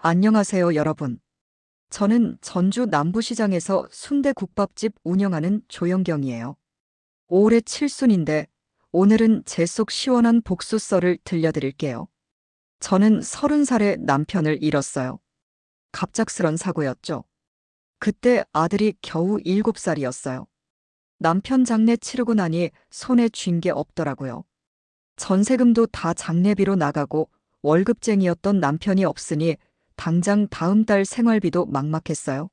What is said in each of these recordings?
안녕하세요, 여러분. 저는 전주 남부시장에서 순대국밥집 운영하는 조영경이에요. 올해 칠순인데 오늘은 제 속 시원한 복수썰을 들려드릴게요. 저는 30살에 남편을 잃었어요. 갑작스런 사고였죠. 그때 아들이 겨우 7살이었어요. 남편 장례 치르고 나니 손에 쥔 게 없더라고요. 전세금도 다 장례비로 나가고 월급쟁이였던 남편이 없으니 당장 다음 달 생활비도 막막했어요.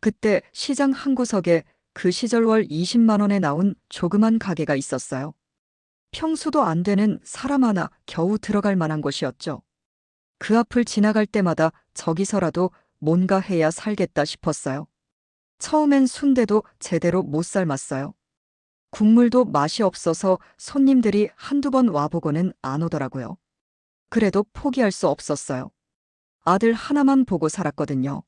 그때 시장 한 구석에 그 시절 월 20만 원에 나온 조그만 가게가 있었어요. 평수도 안 되는 사람 하나 겨우 들어갈 만한 곳이었죠. 그 앞을 지나갈 때마다 저기서라도 뭔가 해야 살겠다 싶었어요. 처음엔 순대도 제대로 못 삶았어요. 국물도 맛이 없어서 손님들이 한두 번 와보고는 안 오더라고요. 그래도 포기할 수 없었어요. 아들 하나만 보고 살았거든요.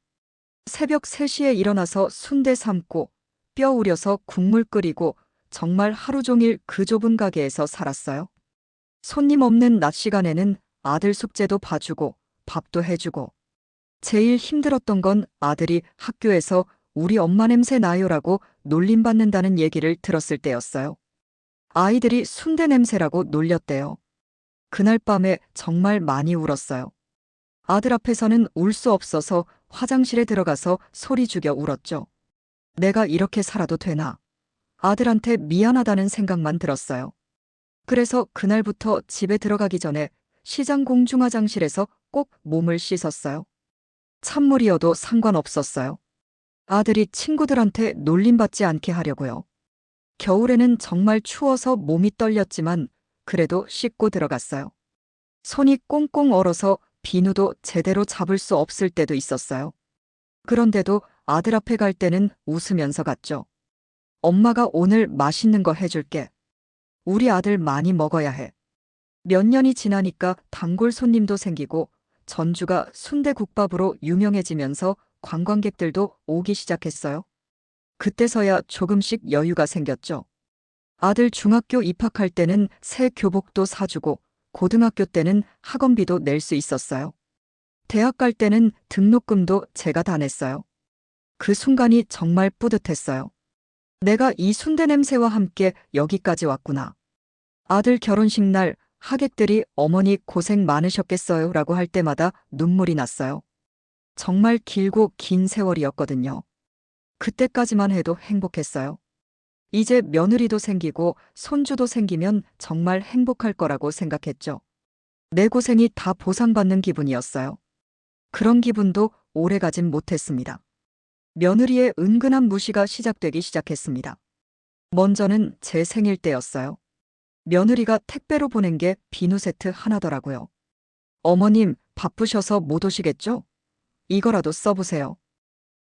새벽 3시에 일어나서 순대 삶고 뼈 우려서 국물 끓이고 정말 하루 종일 그 좁은 가게에서 살았어요. 손님 없는 낮 시간에는 아들 숙제도 봐주고 밥도 해주고 제일 힘들었던 건 아들이 학교에서 우리 엄마 냄새 나요라고 놀림받는다는 얘기를 들었을 때였어요. 아이들이 순대 냄새라고 놀렸대요. 그날 밤에 정말 많이 울었어요. 아들 앞에서는 울 수 없어서 화장실에 들어가서 소리 죽여 울었죠. 내가 이렇게 살아도 되나? 아들한테 미안하다는 생각만 들었어요. 그래서 그날부터 집에 들어가기 전에 시장 공중화장실에서 꼭 몸을 씻었어요. 찬물이어도 상관없었어요. 아들이 친구들한테 놀림받지 않게 하려고요. 겨울에는 정말 추워서 몸이 떨렸지만 그래도 씻고 들어갔어요. 손이 꽁꽁 얼어서 비누도 제대로 잡을 수 없을 때도 있었어요. 그런데도 아들 앞에 갈 때는 웃으면서 갔죠. 엄마가 오늘 맛있는 거 해줄게. 우리 아들 많이 먹어야 해. 몇 년이 지나니까 단골 손님도 생기고 전주가 순대국밥으로 유명해지면서 관광객들도 오기 시작했어요. 그때서야 조금씩 여유가 생겼죠. 아들 중학교 입학할 때는 새 교복도 사주고 고등학교 때는 학원비도 낼 수 있었어요. 대학 갈 때는 등록금도 제가 다 냈어요. 그 순간이 정말 뿌듯했어요. 내가 이 순대 냄새와 함께 여기까지 왔구나. 아들 결혼식 날 하객들이 어머니 고생 많으셨겠어요 라고 할 때마다 눈물이 났어요. 정말 길고 긴 세월이었거든요. 그때까지만 해도 행복했어요. 이제 며느리도 생기고 손주도 생기면 정말 행복할 거라고 생각했죠. 내 고생이 다 보상받는 기분이었어요. 그런 기분도 오래 가진 못했습니다. 며느리의 은근한 무시가 시작되기 시작했습니다. 먼저는 제 생일 때였어요. 며느리가 택배로 보낸 게 비누 세트 하나더라고요. 어머님, 바쁘셔서 못 오시겠죠? 이거라도 써보세요.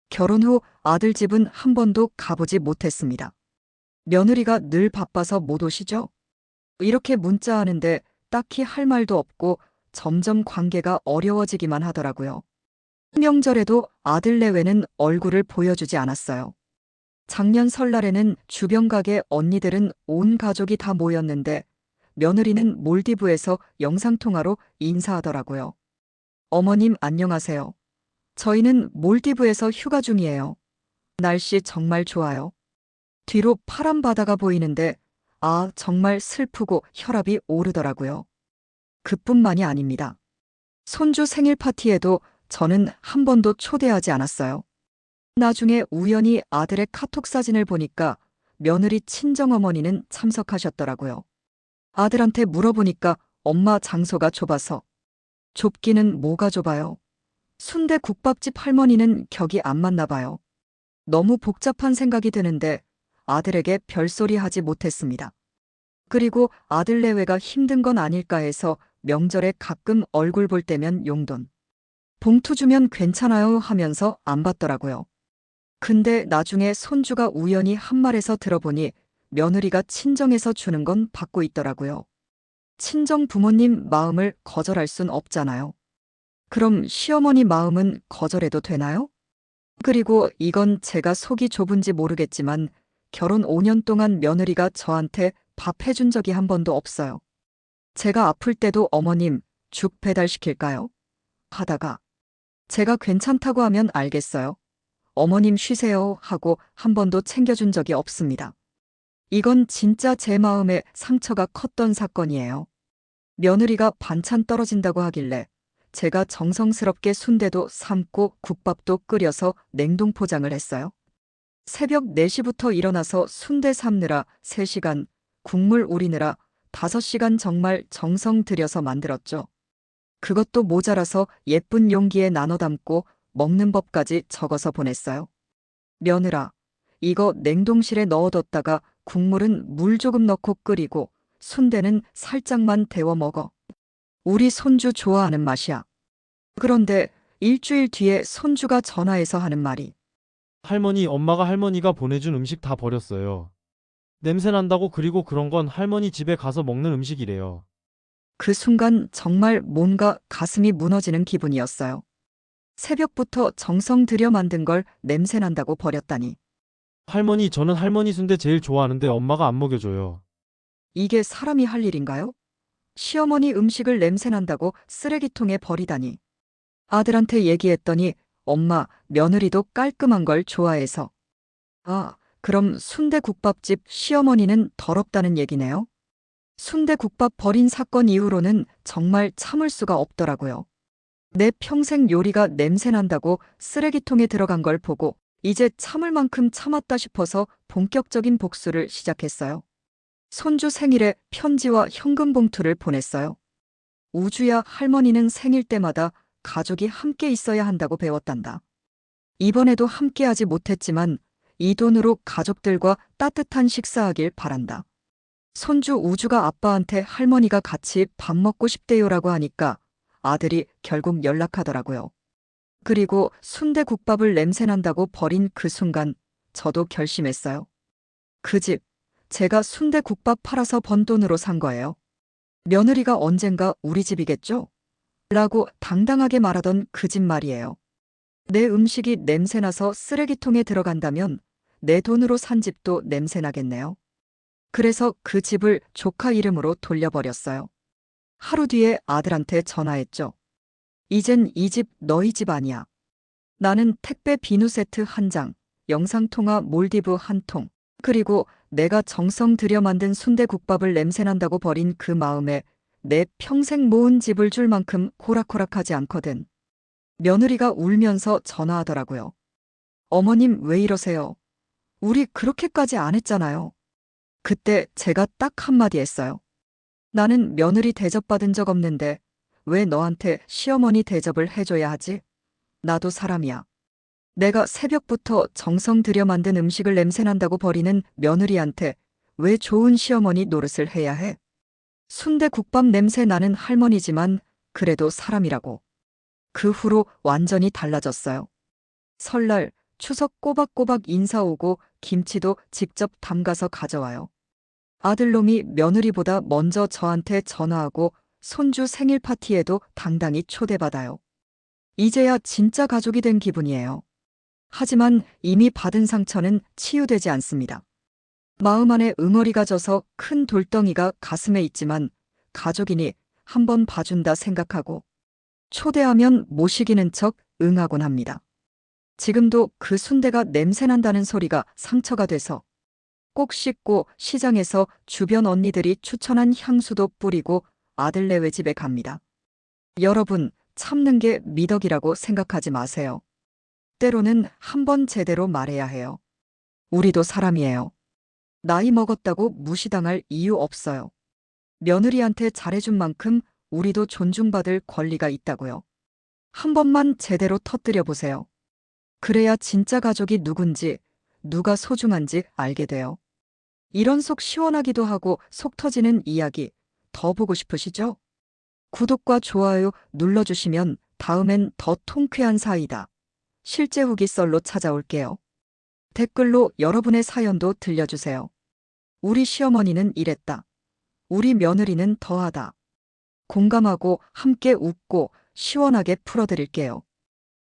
결혼 후 아들 집은 한 번도 가보지 못했습니다. 며느리가 늘 바빠서 못 오시죠? 이렇게 문자하는데 딱히 할 말도 없고 점점 관계가 어려워지기만 하더라고요. 명절에도 아들 내외는 얼굴을 보여주지 않았어요. 작년 설날에는 주변 가게 언니들은 온 가족이 다 모였는데 며느리는 몰디브에서 영상통화로 인사하더라고요. 어머님 안녕하세요. 저희는 몰디브에서 휴가 중이에요. 날씨 정말 좋아요. 뒤로 파란 바다가 보이는데 정말 슬프고 혈압이 오르더라고요. 그뿐만이 아닙니다. 손주 생일 파티에도 저는 한 번도 초대하지 않았어요. 나중에 우연히 아들의 카톡 사진을 보니까 며느리 친정어머니는 참석하셨더라고요. 아들한테 물어보니까 엄마 장소가 좁아서. 좁기는 뭐가 좁아요? 순대국밥집 할머니는 격이 안 맞나 봐요. 너무 복잡한 생각이 드는데 아들에게 별소리 하지 못했습니다. 그리고 아들 내외가 힘든 건 아닐까 해서 명절에 가끔 얼굴 볼 때면 용돈. 봉투 주면 괜찮아요 하면서 안 받더라고요. 근데 나중에 손주가 우연히 한 말에서 들어보니 며느리가 친정에서 주는 건 받고 있더라고요. 친정 부모님 마음을 거절할 순 없잖아요. 그럼 시어머니 마음은 거절해도 되나요? 그리고 이건 제가 속이 좁은지 모르겠지만 결혼 5년 동안 며느리가 저한테 밥 해준 적이 한 번도 없어요. 제가 아플 때도 어머님, 죽 배달시킬까요? 하다가 제가 괜찮다고 하면 알겠어요. 어머님 쉬세요 하고 한 번도 챙겨준 적이 없습니다. 이건 진짜 제 마음에 상처가 컸던 사건이에요. 며느리가 반찬 떨어진다고 하길래 제가 정성스럽게 순대도 삶고 국밥도 끓여서 냉동 포장을 했어요. 새벽 4시부터 일어나서 순대 삶느라 3시간, 국물 우리느라 5시간 정말 정성 들여서 만들었죠. 그것도 모자라서 예쁜 용기에 나눠 담고 먹는 법까지 적어서 보냈어요. 며느라, 이거 냉동실에 넣어뒀다가 국물은 물 조금 넣고 끓이고 순대는 살짝만 데워 먹어. 우리 손주 좋아하는 맛이야. 그런데 일주일 뒤에 손주가 전화해서 하는 말이 할머니, 엄마가 할머니가 보내준 음식 다 버렸어요. 냄새 난다고 그리고 그런 건 할머니 집에 가서 먹는 음식이래요. 그 순간 정말 뭔가 가슴이 무너지는 기분이었어요. 새벽부터 정성 들여 만든 걸 냄새 난다고 버렸다니. 할머니, 저는 할머니 순대 제일 좋아하는데 엄마가 안 먹여줘요. 이게 사람이 할 일인가요? 시어머니 음식을 냄새 난다고 쓰레기통에 버리다니. 아들한테 얘기했더니 엄마, 며느리도 깔끔한 걸 좋아해서. 아, 그럼 순대국밥집 시어머니는 더럽다는 얘기네요? 순대국밥 버린 사건 이후로는 정말 참을 수가 없더라고요. 내 평생 요리가 냄새 난다고 쓰레기통에 들어간 걸 보고 이제 참을 만큼 참았다 싶어서 본격적인 복수를 시작했어요. 손주 생일에 편지와 현금 봉투를 보냈어요. 우주야, 할머니는 생일 때마다 가족이 함께 있어야 한다고 배웠단다. 이번에도 함께하지 못했지만 이 돈으로 가족들과 따뜻한 식사하길 바란다. 손주 우주가 아빠한테 할머니가 같이 밥 먹고 싶대요라고 하니까 아들이 결국 연락하더라고요. 그리고 순대국밥을 냄새난다고 버린 그 순간 저도 결심했어요. 그 집, 제가 순대국밥 팔아서 번 돈으로 산 거예요. 며느리가 언젠가 우리 집이겠죠? 라고 당당하게 말하던 그 집 말이에요. 내 음식이 냄새나서 쓰레기통에 들어간다면 내 돈으로 산 집도 냄새나겠네요. 그래서 그 집을 조카 이름으로 돌려버렸어요. 하루 뒤에 아들한테 전화했죠. 이젠 이 집 너희 집 아니야. 나는 택배 비누 세트 1장, 영상통화 몰디브 1통, 그리고 내가 정성 들여 만든 순대국밥을 냄새난다고 버린 그 마음에 내 평생 모은 집을 줄 만큼 호락호락하지 않거든. 며느리가 울면서 전화하더라고요. 어머님 왜 이러세요? 우리 그렇게까지 안 했잖아요. 그때 제가 딱 한마디 했어요. 나는 며느리 대접받은 적 없는데 왜 너한테 시어머니 대접을 해줘야 하지? 나도 사람이야. 내가 새벽부터 정성 들여 만든 음식을 냄새난다고 버리는 며느리한테 왜 좋은 시어머니 노릇을 해야 해? 순대국밥 냄새 나는 할머니지만 그래도 사람이라고. 그 후로 완전히 달라졌어요. 설날, 추석 꼬박꼬박 인사 오고 김치도 직접 담가서 가져와요. 아들놈이 며느리보다 먼저 저한테 전화하고 손주 생일 파티에도 당당히 초대받아요. 이제야 진짜 가족이 된 기분이에요. 하지만 이미 받은 상처는 치유되지 않습니다. 마음 안에 응어리가 져서 큰 돌덩이가 가슴에 있지만 가족이니 한번 봐준다 생각하고 초대하면 모시기는 척 응하곤 합니다. 지금도 그 순대가 냄새난다는 소리가 상처가 돼서 꼭 씻고 시장에서 주변 언니들이 추천한 향수도 뿌리고 아들네외 집에 갑니다. 여러분, 참는 게 미덕이라고 생각하지 마세요. 때로는 한번 제대로 말해야 해요. 우리도 사람이에요. 나이 먹었다고 무시당할 이유 없어요. 며느리한테 잘해준 만큼 우리도 존중받을 권리가 있다고요. 한 번만 제대로 터뜨려 보세요. 그래야 진짜 가족이 누군지, 누가 소중한지 알게 돼요. 이런 속 시원하기도 하고 속 터지는 이야기 더 보고 싶으시죠? 구독과 좋아요 눌러주시면 다음엔 더 통쾌한 사이다. 실제 후기 썰로 찾아올게요. 댓글로 여러분의 사연도 들려주세요. 우리 시어머니는 이랬다. 우리 며느리는 더하다. 공감하고 함께 웃고 시원하게 풀어드릴게요.